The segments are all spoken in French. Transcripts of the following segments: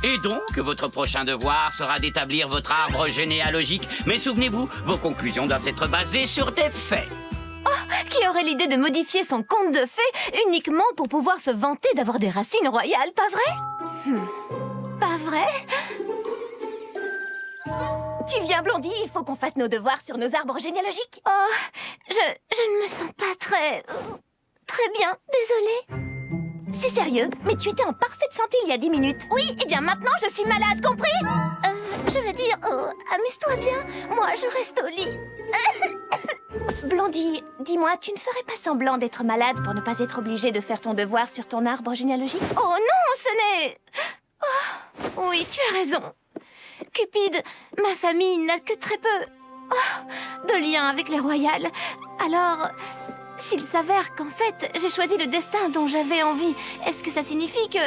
Et donc, votre prochain devoir sera d'établir votre arbre généalogique. Mais souvenez-vous, vos conclusions doivent être basées sur des faits. Qui aurait l'idée de modifier son conte de fées uniquement pour pouvoir se vanter d'avoir des racines royales, pas vrai? Pas vrai? Tu viens, Blondie, il faut qu'on fasse nos devoirs sur nos arbres généalogiques. Oh, je ne me sens pas très bien, désolée. C'est sérieux, mais tu étais en parfaite santé il y a 10 minutes. Oui, et bien maintenant je suis malade, compris? Je veux dire, amuse-toi bien, moi je reste au lit. Blondie, dis-moi, tu ne ferais pas semblant d'être malade pour ne pas être obligée de faire ton devoir sur ton arbre généalogique? Oh non, ce n'est... Oh, oui, tu as raison. Cupide, ma famille n'a que très peu de liens avec les royales. Alors, s'il s'avère qu'en fait, j'ai choisi le destin dont j'avais envie, est-ce que ça signifie que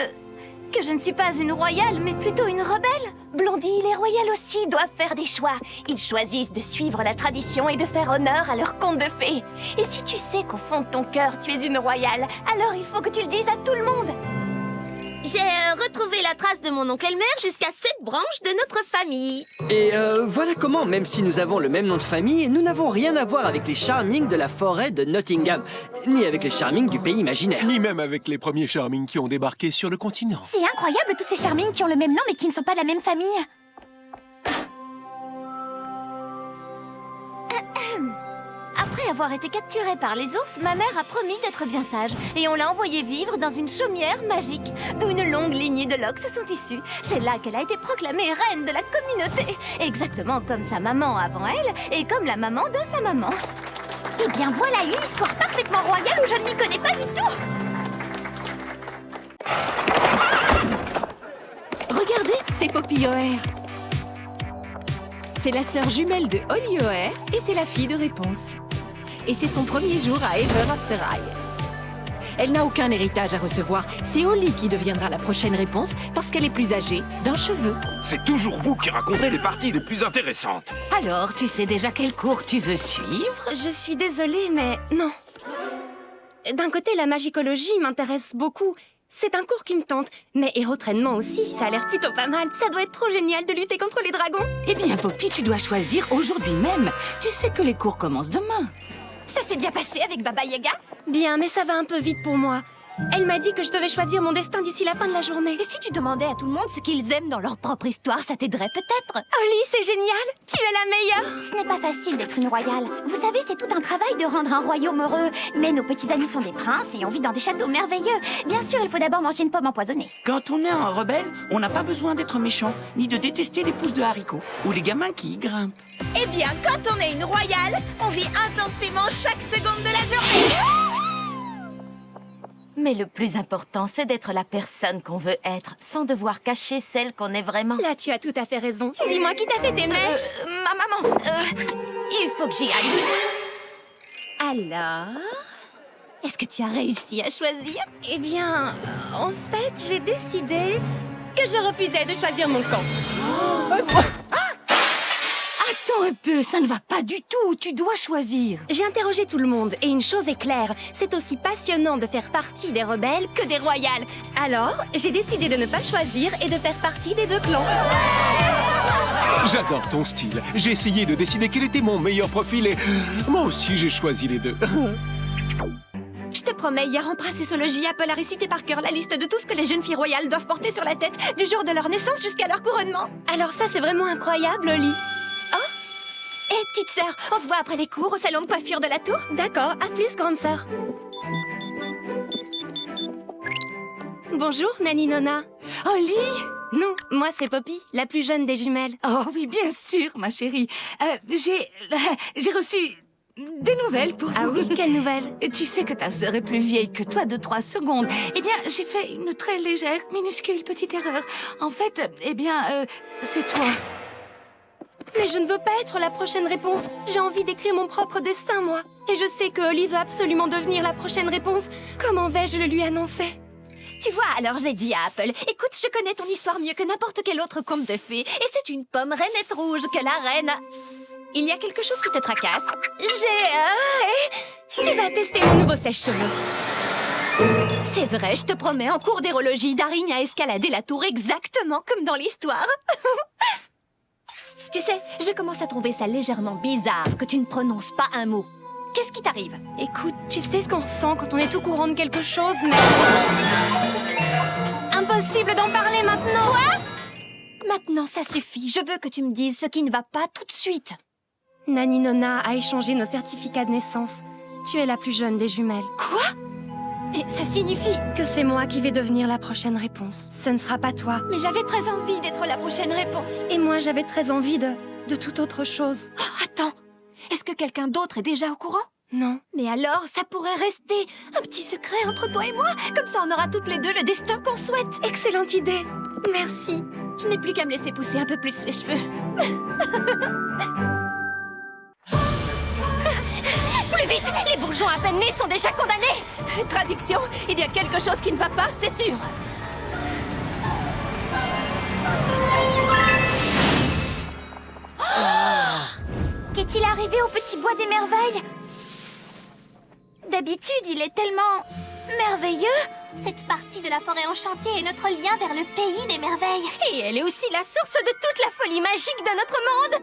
je ne suis pas une royale, mais plutôt une rebelle? Blondie, les royales aussi doivent faire des choix. Ils choisissent de suivre la tradition et de faire honneur à leur conte de fées. Et si tu sais qu'au fond de ton cœur, tu es une royale, alors il faut que tu le dises à tout le monde. J'ai retrouvé la trace de mon oncle Elmer jusqu'à 7 branches de notre famille. Et voilà comment, même si nous avons le même nom de famille, nous n'avons rien à voir avec les Charming de la forêt de Nottingham, ni avec les Charming du pays imaginaire. Ni même avec les premiers Charming qui ont débarqué sur le continent. C'est incroyable tous ces Charming qui ont le même nom mais qui ne sont pas de la même famille. Après avoir été capturée par les ours, ma mère a promis d'être bien sage. Et on l'a envoyée vivre dans une chaumière magique, d'où une longue lignée de loques se sont issues. C'est là qu'elle a été proclamée reine de la communauté. Exactement comme sa maman avant elle, et comme la maman de sa maman. Eh bien voilà une histoire parfaitement royale où je ne m'y connais pas du tout. Regardez, c'est Poppy O'Hare. C'est la sœur jumelle de Holly O'Hare et c'est la fille de Réponse. Et c'est son premier jour à Ever After High. Elle n'a aucun héritage à recevoir. C'est Holly qui deviendra la prochaine Réponse parce qu'elle est plus âgée d'un cheveu. C'est toujours vous qui racontez les parties les plus intéressantes. Alors, tu sais déjà quel cours tu veux suivre? Je suis désolée, mais non. D'un côté, la magicologie m'intéresse beaucoup. C'est un cours qui me tente. Mais héros-trainement aussi, ça a l'air plutôt pas mal. Ça doit être trop génial de lutter contre les dragons. Eh bien, Poppy, tu dois choisir aujourd'hui même. Tu sais que les cours commencent demain. Ça s'est bien passé avec Baba Yaga? Bien, mais ça va un peu vite pour moi. Elle m'a dit que je devais choisir mon destin d'ici la fin de la journée. Et si tu demandais à tout le monde ce qu'ils aiment dans leur propre histoire, ça t'aiderait peut-être? Holly, c'est génial! Tu es la meilleure! Ce n'est pas facile d'être une royale. Vous savez, c'est tout un travail de rendre un royaume heureux. Mais nos petits amis sont des princes et on vit dans des châteaux merveilleux. Bien sûr, il faut d'abord manger une pomme empoisonnée. Quand on est un rebelle, on n'a pas besoin d'être méchant, ni de détester les pousses de haricots, ou les gamins qui y grimpent. Eh bien, quand on est une royale, on vit intensément chaque seconde de la journée. Mais le plus important, c'est d'être la personne qu'on veut être, sans devoir cacher celle qu'on est vraiment. Là, tu as tout à fait raison. Dis-moi qui t'a fait tes mèches. Ma maman, il faut que j'y aille. Alors, est-ce que tu as réussi à choisir? Eh bien, en fait, j'ai décidé que je refusais de choisir mon camp. Attends un peu, ça ne va pas du tout, tu dois choisir. J'ai interrogé tout le monde et une chose est claire, c'est aussi passionnant de faire partie des rebelles que des royales. Alors, j'ai décidé de ne pas choisir et de faire partie des deux clans. J'adore ton style. J'ai essayé de décider quel était mon meilleur profil et moi aussi j'ai choisi les deux. Je te promets, hier en princessologie, Apple a récité par cœur la liste de tout ce que les jeunes filles royales doivent porter sur la tête, du jour de leur naissance jusqu'à leur couronnement. Alors ça, c'est vraiment incroyable, Holly. Hé, petite sœur, on se voit après les cours au salon de coiffure de la tour? D'accord, à plus, grande sœur. Bonjour, Nani Nona. Holly? Non, moi c'est Poppy, la plus jeune des jumelles. Oh oui, bien sûr, ma chérie. J'ai reçu des nouvelles pour vous. Ah oui, quelle nouvelle? Tu sais que ta sœur est plus vieille que toi de 3 secondes. Eh bien, j'ai fait une très légère, minuscule petite erreur. En fait, c'est toi. Mais je ne veux pas être la prochaine réponse. J'ai envie d'écrire mon propre destin, moi. Et je sais que Holly veut absolument devenir la prochaine réponse. Comment vais-je le lui annoncer? Tu vois, alors j'ai dit à Apple, écoute, je connais ton histoire mieux que n'importe quel autre conte de fées. Et c'est une pomme rainette rouge que la reine a... Il y a quelque chose qui te tracasse? Tu vas tester mon nouveau sèche-cheveux. C'est vrai, je te promets, en cours d'érologie, Daring a escaladé la tour exactement comme dans l'histoire. Tu sais, je commence à trouver ça légèrement bizarre que tu ne prononces pas un mot. Qu'est-ce qui t'arrive? Écoute, tu sais ce qu'on ressent quand on est au courant de quelque chose, mais... Impossible d'en parler maintenant. Maintenant, ça suffit. Je veux que tu me dises ce qui ne va pas tout de suite. Nani Nona a échangé nos certificats de naissance. Tu es la plus jeune des jumelles. Quoi? Mais ça signifie... Que c'est moi qui vais devenir la prochaine réponse. Ce ne sera pas toi. Mais j'avais très envie d'être la prochaine réponse. Et moi, j'avais très envie de toute autre chose. Oh, attends, est-ce que quelqu'un d'autre est déjà au courant? Non. Mais alors, ça pourrait rester un petit secret entre toi et moi. Comme ça, on aura toutes les deux le destin qu'on souhaite. Excellente idée. Merci. Je n'ai plus qu'à me laisser pousser un peu plus les cheveux. Plus vite! Les bourgeons à peine nés sont déjà condamnés! Traduction, il y a quelque chose qui ne va pas, c'est sûr. Qu'est-il arrivé au petit bois des merveilles? D'habitude, il est tellement... merveilleux. Cette partie de la forêt enchantée est notre lien vers le pays des merveilles. Et elle est aussi la source de toute la folie magique de notre monde.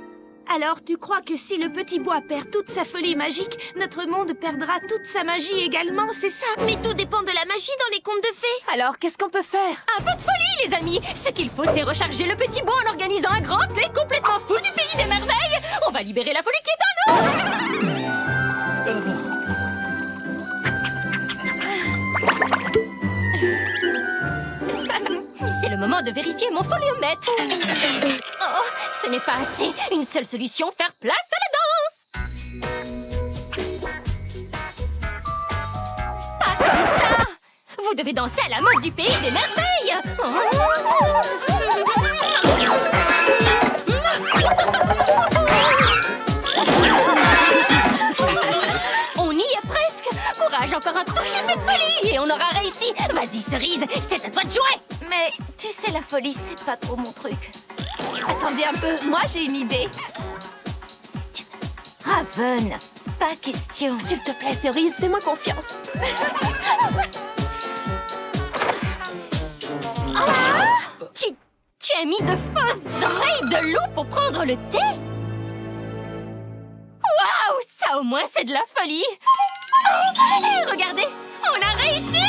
Alors, tu crois que si le petit bois perd toute sa folie magique, notre monde perdra toute sa magie également, c'est ça? Mais tout dépend de la magie dans les contes de fées. Alors, qu'est-ce qu'on peut faire? Un peu de folie, les amis. Ce qu'il faut, c'est recharger le petit bois en organisant un grand thé complètement fou du pays des merveilles. On va libérer la folie qui est en nous. C'est le moment de vérifier mon foliomètre. Oh, ce n'est pas assez. Une seule solution, faire place à la danse. Pas comme ça. Vous devez danser à la mode du pays des merveilles. On y est presque. Courage, encore un tout petit peu de folie et on aura réussi. Vas-y, Cerise, c'est à toi de jouer. Mais tu sais, la folie, c'est pas trop mon truc. Attendez un peu, moi j'ai une idée. Raven, pas question. S'il te plaît, Cerise, fais-moi confiance. Tu as mis de fausses oreilles de loup pour prendre le thé? Waouh, ça au moins c'est de la folie. Oh, et regardez, on a réussi.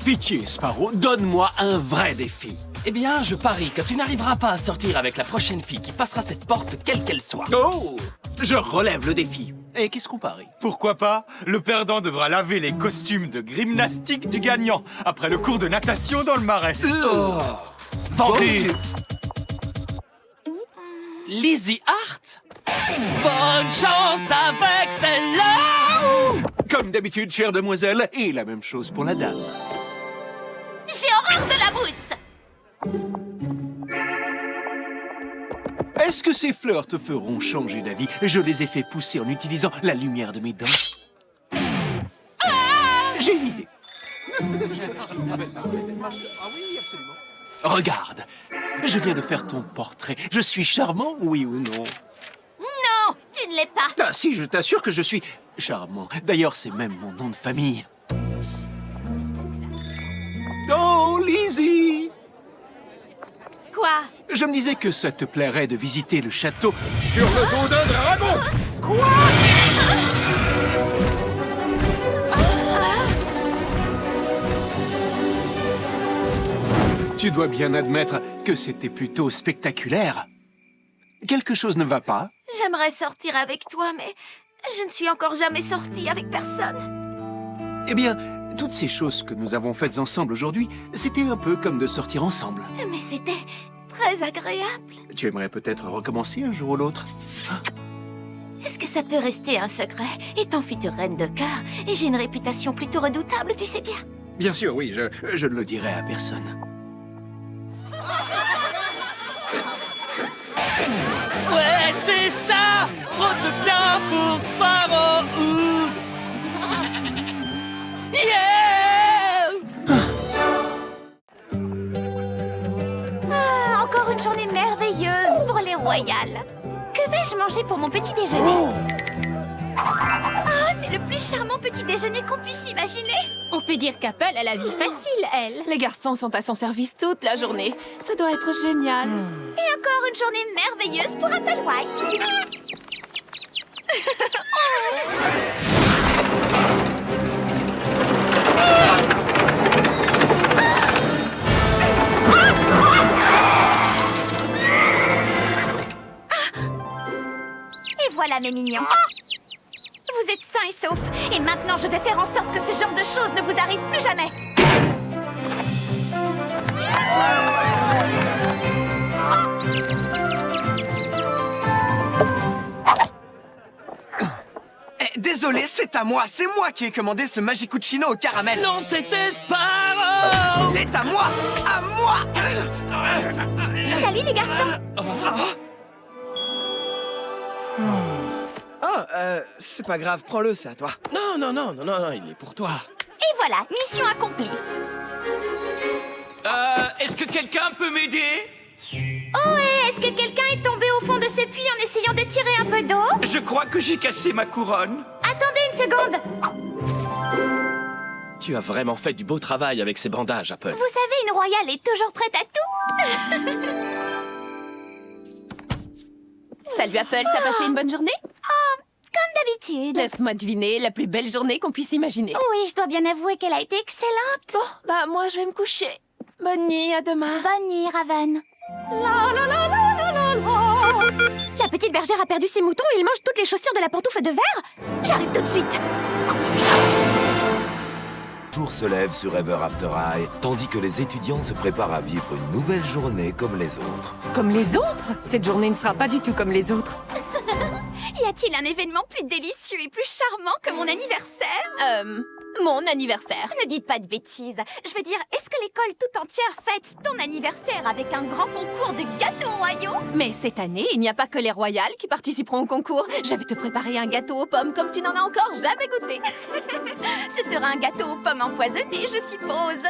Pitié, Sparrow, donne-moi un vrai défi. Eh bien, je parie que tu n'arriveras pas à sortir avec la prochaine fille qui passera cette porte, quelle qu'elle soit. Oh! Je relève le défi. Et qu'est-ce qu'on parie? Pourquoi pas? Le perdant devra laver les costumes de gymnastique du gagnant après le cours de natation dans le marais. Vendu. Lizzie Hart? Bonne chance avec celle-là! Comme d'habitude, chère demoiselle, et la même chose pour la dame. J'ai horreur de la mousse. Est-ce que ces fleurs te feront changer d'avis? Je les ai fait pousser en utilisant la lumière de mes dents. J'ai une idée. Regarde, je viens de faire ton portrait. Je suis charmant, oui ou non? Non, tu ne l'es pas. Ah si, je t'assure que je suis charmant. D'ailleurs, c'est même mon nom de famille. Oh, Lizzie! Quoi? Je me disais que ça te plairait de visiter le château sur le dos d'un dragon. Quoi? Tu dois bien admettre que c'était plutôt spectaculaire. Quelque chose ne va pas? J'aimerais sortir avec toi, mais je ne suis encore jamais sortie avec personne. Eh bien, toutes ces choses que nous avons faites ensemble aujourd'hui, c'était un peu comme de sortir ensemble. Mais c'était très agréable. Tu aimerais peut-être recommencer un jour ou l'autre? Est-ce que ça peut rester un secret? Étant future reine de cœur, et j'ai une réputation plutôt redoutable, tu sais bien. Bien sûr, oui, je ne le dirai à personne. Ouais, c'est ça! Frotte bien pour Sparrowwood! Yeah! Ah, encore une journée merveilleuse pour les royales. Que vais-je manger pour mon petit déjeuner? Oh, c'est le plus charmant petit déjeuner qu'on puisse imaginer. On peut dire qu'Apple a la vie facile, elle. Les garçons sont à son service toute la journée. Ça doit être génial. Et encore une journée merveilleuse pour Apple White. Et voilà mes mignons. Vous êtes sains et saufs. Et maintenant, je vais faire en sorte que ce genre de choses ne vous arrive plus jamais. Désolé, c'est à moi. C'est moi qui ai commandé ce Magicouccino au caramel. Non, c'était Sparrow! Il est à moi! À moi! Salut les garçons. C'est pas grave, prends-le, c'est à toi. Non, il est pour toi. Et voilà, mission accomplie. Est-ce que quelqu'un peut m'aider? Oh, et est-ce que quelqu'un est tombé au fond de ce puits en essayant de tirer un peu d'eau? Je crois que j'ai cassé ma couronne. Attendez une seconde. Tu as vraiment fait du beau travail avec ces bandages, Apple. Vous savez, une royale est toujours prête à tout. Salut Apple, t'as passé une bonne journée? Comme d'habitude. Laisse-moi deviner, la plus belle journée qu'on puisse imaginer. Oui, je dois bien avouer qu'elle a été excellente. Bon, bah moi je vais me coucher. Bonne nuit, à demain. Bonne nuit, Raven. La petite bergère a perdu ses moutons et il mange toutes les chaussures de la pantoufle de verre. J'arrive tout de suite. Le jour se lève sur Ever After High, tandis que les étudiants se préparent à vivre une nouvelle journée comme les autres. Comme les autres? Cette journée ne sera pas du tout comme les autres. Y a-t-il un événement plus délicieux et plus charmant que mon anniversaire? Mon anniversaire. Ne dis pas de bêtises. Je veux dire, est-ce que l'école tout entière fête ton anniversaire avec un grand concours de gâteaux royaux? Mais cette année, il n'y a pas que les royales qui participeront au concours. Je vais te préparer un gâteau aux pommes comme tu n'en as encore jamais goûté. Ce sera un gâteau aux pommes empoisonnées, je suppose.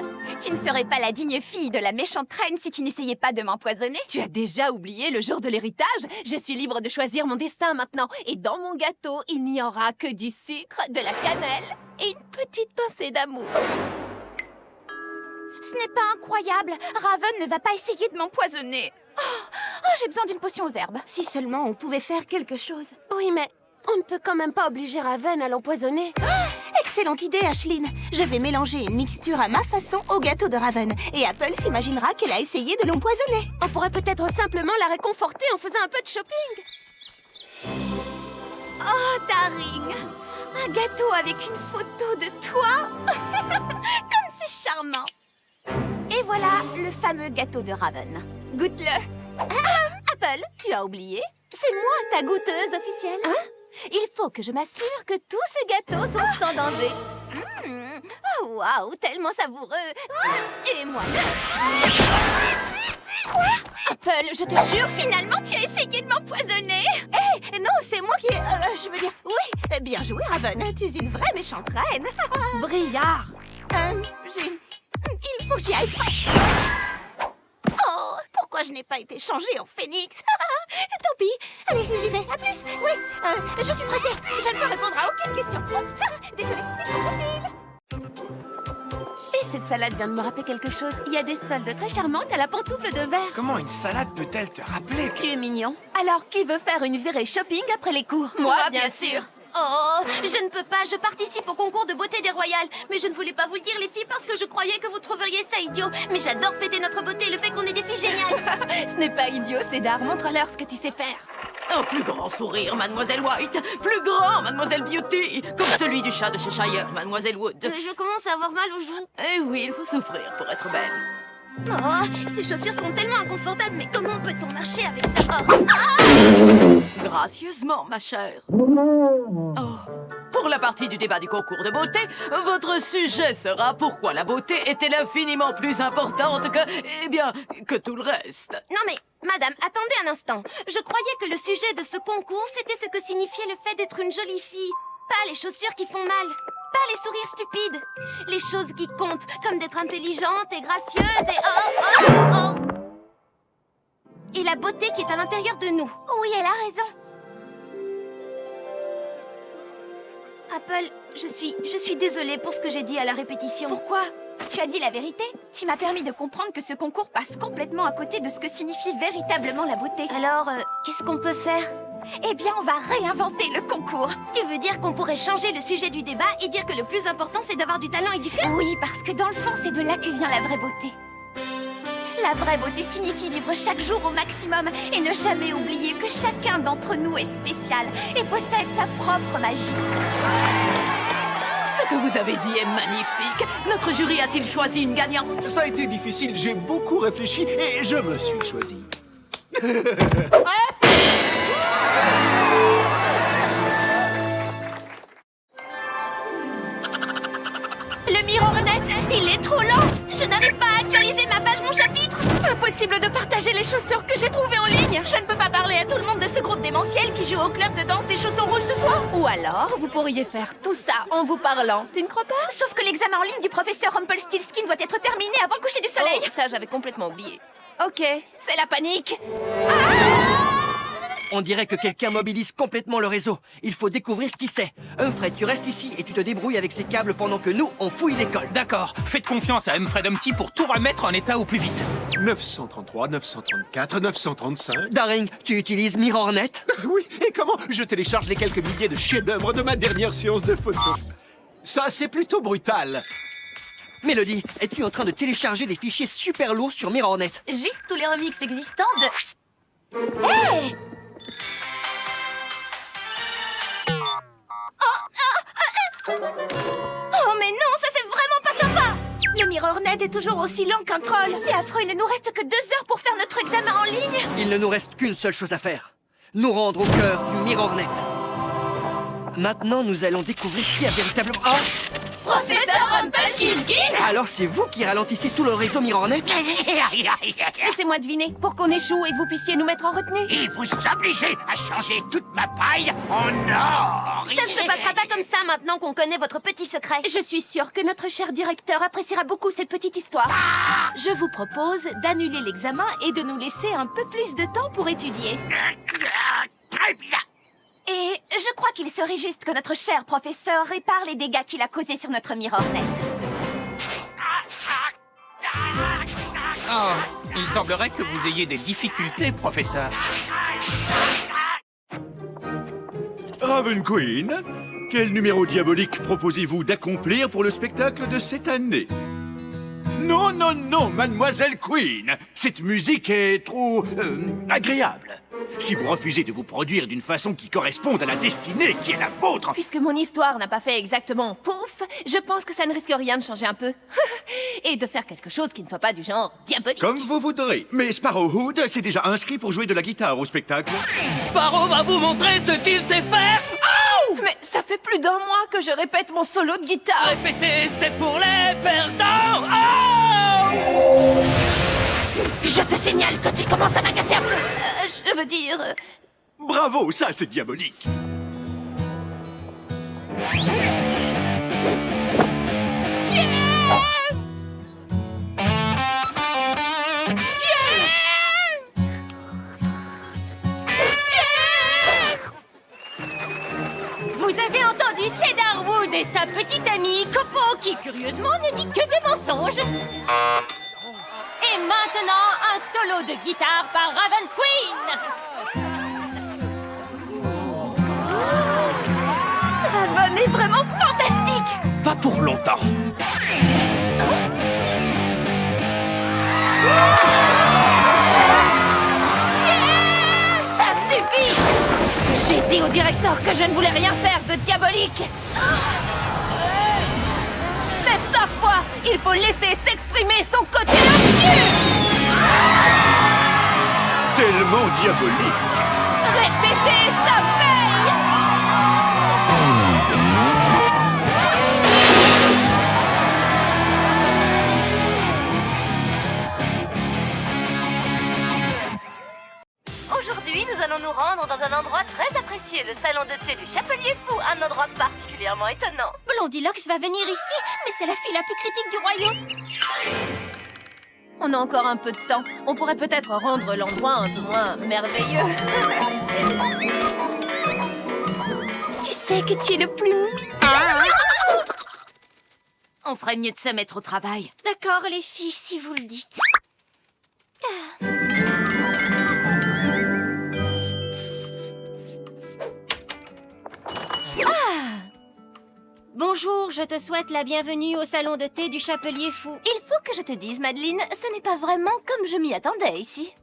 Tu ne serais pas la digne fille de la méchante reine si tu n'essayais pas de m'empoisonner. Tu as déjà oublié le jour de l'héritage? Je suis libre de choisir mon destin maintenant. Et dans mon gâteau, il n'y aura que du sucre, de la cannelle et une petite pincée d'amour. Ce n'est pas incroyable. Raven ne va pas essayer de m'empoisonner. Oh, j'ai besoin d'une potion aux herbes. Si seulement on pouvait faire quelque chose. Oui, mais on ne peut quand même pas obliger Raven à l'empoisonner. Excellente idée, Ashline. Je vais mélanger une mixture à ma façon au gâteau de Raven. Et Apple s'imaginera qu'elle a essayé de l'empoisonner. On pourrait peut-être simplement la réconforter en faisant un peu de shopping. Oh, Daring! Un gâteau avec une photo de toi. Comme c'est charmant. Et voilà le fameux gâteau de Raven. Goûte-le. Apple, tu as oublié? C'est moi ta goûteuse officielle. Hein? Il faut que je m'assure que tous ces gâteaux sont sans danger. Oh, waouh, tellement savoureux. Et moi. Quoi? Apple, je te jure, Finalement, tu as essayé de m'empoisonner. Eh, non, c'est moi qui... je veux dire... Oui, bien joué, Raven. Tu es une vraie méchante reine. Brillard. Il faut que j'y aille. Oh, pourquoi je n'ai pas été changée en phénix? Tant pis. Allez, j'y vais. À plus. Oui, je suis pressée. Je ne peux répondre à aucune question. Oups. Désolée, il faut que je file. Et cette salade vient de me rappeler quelque chose. Il y a des soldes très charmantes à la pantoufle de verre. Comment une salade peut-elle te rappeler que... Tu es mignon. Alors, qui veut faire une virée shopping après les cours? Moi, bien sûr. Oh, je ne peux pas, je participe au concours de beauté des royales. Mais je ne voulais pas vous le dire, les filles, parce que je croyais que vous trouveriez ça idiot. Mais j'adore fêter notre beauté et le fait qu'on ait des filles géniales. Ce n'est pas idiot, Cédar. Montre-leur ce que tu sais faire. Un plus grand sourire, Mademoiselle White. Plus grand, Mademoiselle Beauty. Comme celui du chat de Cheshire, Mademoiselle Wood. Je commence à avoir mal aux joues. Eh oui, il faut souffrir pour être belle. Oh, ces chaussures sont tellement inconfortables, mais comment peut-on marcher avec ça? Oh. Gracieusement, ma chère. Oh. Pour la partie du débat du concours de beauté, votre sujet sera pourquoi la beauté est-elle infiniment plus importante que, eh bien, que tout le reste. Non mais, madame, attendez un instant. Je croyais que le sujet de ce concours, c'était ce que signifiait le fait d'être une jolie fille. Pas les chaussures qui font mal. Pas les sourires stupides. Les choses qui comptent, comme d'être intelligente et gracieuse et... et la beauté qui est à l'intérieur de nous. Oui, elle a raison. Apple, je suis désolée pour ce que j'ai dit à la répétition. Pourquoi? Tu as dit la vérité. Tu m'as permis de comprendre que ce concours passe complètement à côté de ce que signifie véritablement la beauté. Alors, qu'est-ce qu'on peut faire? Eh bien, on va réinventer le concours. Tu veux dire qu'on pourrait changer le sujet du débat et dire que le plus important, c'est d'avoir du talent et du cœur? Oui, parce que dans le fond, c'est de là que vient la vraie beauté. La vraie beauté signifie vivre chaque jour au maximum et ne jamais oublier que chacun d'entre nous est spécial et possède sa propre magie. Ce que vous avez dit est magnifique. Notre jury a-t-il choisi une gagnante? Ça a été difficile, j'ai beaucoup réfléchi et je me suis choisi. Le MirrorNet, il est trop lent. Je n'arrive pas à actualiser ma page, mon chapitre. Impossible de partager les chaussures que j'ai trouvées en ligne. Je ne peux pas parler à tout le monde de ce groupe démentiel qui joue au club de danse des chaussons rouges ce soir. Ou alors, vous pourriez faire tout ça en vous parlant. Tu ne crois pas? Sauf que l'examen en ligne du professeur Rumpelstiltskin doit être terminé avant le coucher du soleil. Oh, ça, j'avais complètement oublié. Ok, c'est la panique. On dirait que quelqu'un mobilise complètement le réseau. Il faut découvrir qui c'est. Humphrey, tu restes ici et tu te débrouilles avec ces câbles pendant que nous, on fouille l'école. D'accord, faites confiance à Humphrey Dumpty pour tout remettre en état au plus vite. 933, 934, 935... Daring, tu utilises MirrorNet? Oui, et comment? Je télécharge les quelques milliers de chefs-d'œuvre de ma dernière séance de photo. Ça, c'est plutôt brutal. Mélodie, es-tu en train de télécharger des fichiers super lourds sur MirrorNet? Juste tous les remixes existants de... Hey! Oh mais non, ça c'est vraiment pas sympa! Le MirrorNet est toujours aussi lent qu'un troll. C'est affreux, il ne nous reste que 2 heures pour faire notre examen en ligne. Il ne nous reste qu'une seule chose à faire. Nous rendre au cœur du MirrorNet. Maintenant, nous allons découvrir qui a véritablement... Oh! Professeur Rumpelstiltskin! Alors c'est vous qui ralentissez tout le réseau MirrorNet? Laissez-moi deviner, pour qu'on échoue et que vous puissiez nous mettre en retenue. Et vous obligez à changer toute ma paille en or. Ça ne se passera pas comme ça maintenant qu'on connaît votre petit secret. Je suis sûre que notre cher directeur appréciera beaucoup cette petite histoire. Je vous propose d'annuler l'examen et de nous laisser un peu plus de temps pour étudier. Très bien. Et je crois qu'il serait juste que notre cher professeur répare les dégâts qu'il a causés sur notre MirrorNet. Oh, il semblerait que vous ayez des difficultés, professeur. Raven Queen, quel numéro diabolique proposez-vous d'accomplir pour le spectacle de cette année? Non, non, non, mademoiselle Queen. Cette musique est trop... agréable. Si vous refusez de vous produire d'une façon qui corresponde à la destinée qui est la vôtre... Puisque mon histoire n'a pas fait exactement pouf, je pense que ça ne risque rien de changer un peu. Et de faire quelque chose qui ne soit pas du genre diabolique. Comme vous voudrez. Mais Sparrowhood s'est déjà inscrit pour jouer de la guitare au spectacle. Sparrow va vous montrer ce qu'il sait faire. Mais ça fait plus d'1 mois que je répète mon solo de guitare. Répétez, c'est pour les perdants. Oh! Je te signale que tu commences à m'agacer un peu. Je veux dire... Bravo, ça c'est diabolique. Vous avez entendu Cedarwood et sa petite amie Copo qui, curieusement, ne dit que des mensonges. Et maintenant, un solo de guitare par Raven Queen. Raven est vraiment fantastique! Pas pour longtemps. Ça suffit! J'ai dit au directeur que je ne voulais rien faire de diabolique! Mais parfois, il faut laisser s'exprimer son côté odieux! Tellement diabolique. Répétez, ça paye! Aujourd'hui, nous allons nous rendre dans un endroit très apprécié, le salon de thé du Chapelier Fou, un endroit particulièrement étonnant. Blondie Locks va venir ici, mais c'est la fille la plus critique du royaume. On a encore un peu de temps. On pourrait peut-être rendre l'endroit un peu moins merveilleux. Tu sais que tu es le plus On ferait mieux de se mettre au travail. D'accord, les filles, si vous le dites. Bonjour, je te souhaite la bienvenue au salon de thé du Chapelier Fou. Il faut que je te dise, Madeleine, ce n'est pas vraiment comme je m'y attendais ici.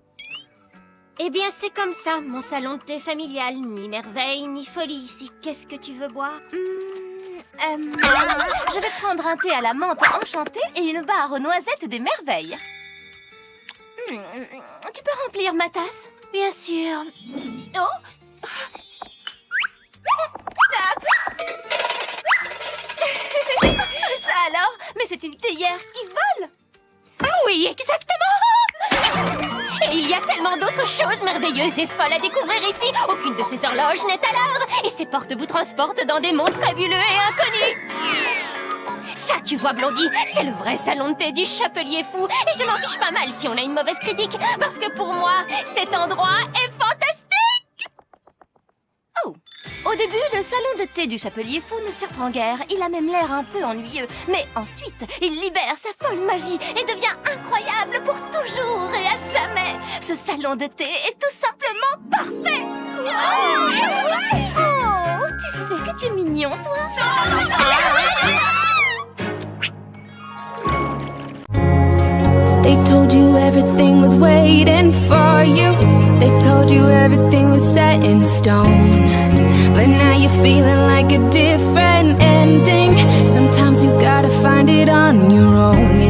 Eh bien, c'est comme ça, mon salon de thé familial. Ni merveille, ni folie ici. Qu'est-ce que tu veux boire? Je vais prendre un thé à la menthe enchantée et une barre aux noisettes des merveilles. Tu peux remplir ma tasse? Bien sûr. Oh! Ça alors? Mais c'est une théière qui vole! Oui, exactement! Et il y a tellement d'autres choses merveilleuses et folles à découvrir ici. Aucune de ces horloges n'est à l'heure. Et ces portes vous transportent dans des mondes fabuleux et inconnus. Ça, tu vois, Blondie, c'est le vrai salon de thé du Chapelier Fou. Et je m'en fiche pas mal si on a une mauvaise critique. Parce que pour moi, cet endroit est fantastique. Oh! Au début, le salon de thé du Chapelier Fou ne surprend guère. Il a même l'air un peu ennuyeux. Mais ensuite, il libère sa folle magie et devient incroyable pour toujours et à jamais. Ce salon de thé est tout simplement parfait. Oh, tu sais que tu es mignon, toi. They told you everything was waiting for you. They told you everything was set in stone. But now you're feeling like a different ending. Sometimes you gotta find it on your own.